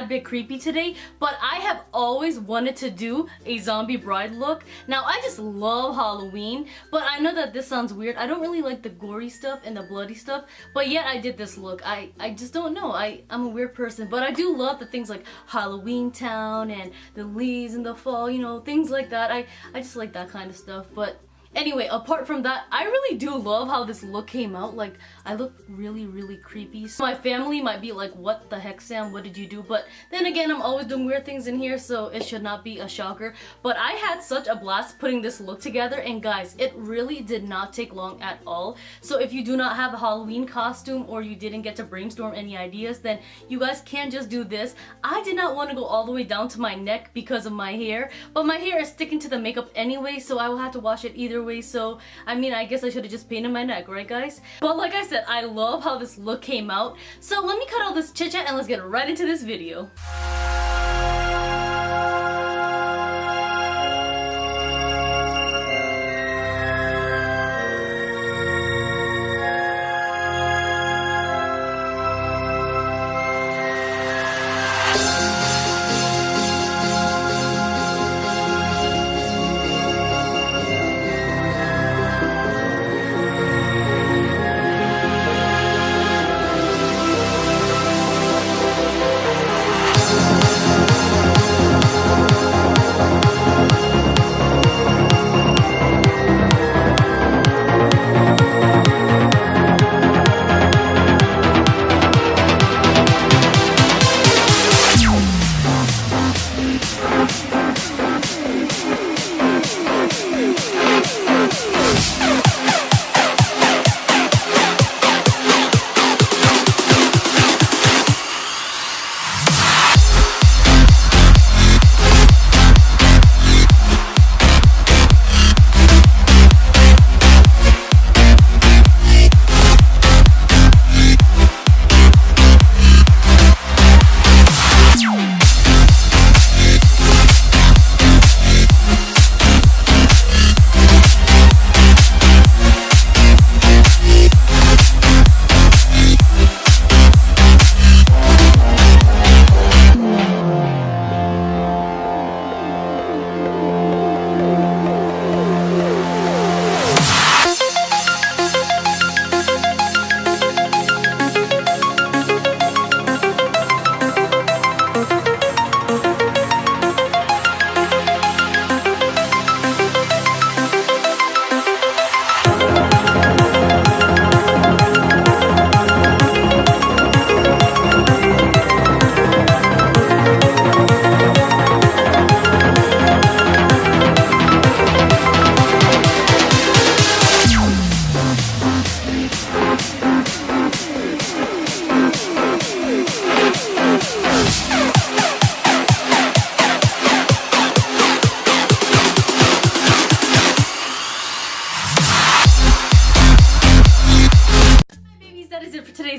tad bit creepy today, but I have always wanted to do a zombie bride look. Now, I just love Halloween, but I know that this sounds weird. I don't really like the gory stuff and the bloody stuff, but yet I did this look. I just don't know. I'm a weird person, but I do love the things like Halloween Town and the leaves in the fall, you know, things like that. I just like that kind of stuff. But anyway, apart from that, I really do love how this look came out. Like, I look really creepy. So my family might be like, what the heck, Sam? What did you do? But then again, I'm always doing weird things in here, so it should not be a shocker. But I had such a blast putting this look together, and guys, it really did not take long at all. So if you do not have a Halloween costume or you didn't get to brainstorm any ideas, then you guys can just do this. I did not want to go all the way down to my neck because of my hair, but my hair is sticking to the makeup anyway, so I will have to wash it either way. So I mean, I guess I should have just painted my neck, right guys? But like I said, I love how this look came out. So let me cut all this chit chat and let's get right into this video.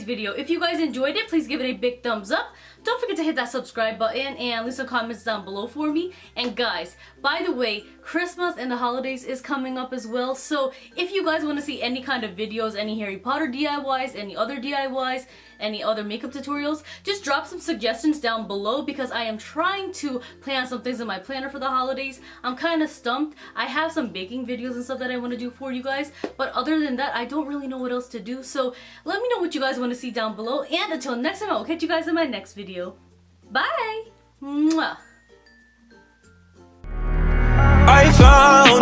Video. If you guys enjoyed it, please give it a big thumbs up. Don't forget to hit that subscribe button and leave some comments down below for me. And guys, by the way, Christmas and the holidays is coming up as well. So if you guys want to see any kind of videos, any Harry Potter DIYs, any other DIYs, any other makeup tutorials, just drop some suggestions down below because I am trying to plan some things in my planner for the holidays. I'm kind of stumped. I have some baking videos and stuff that I want to do for you guys, but other than that, I don't really know what else to do. So let me know what you guys want to see down below, and until next time, I will catch you guys in my next video. Bye! Mwah! I found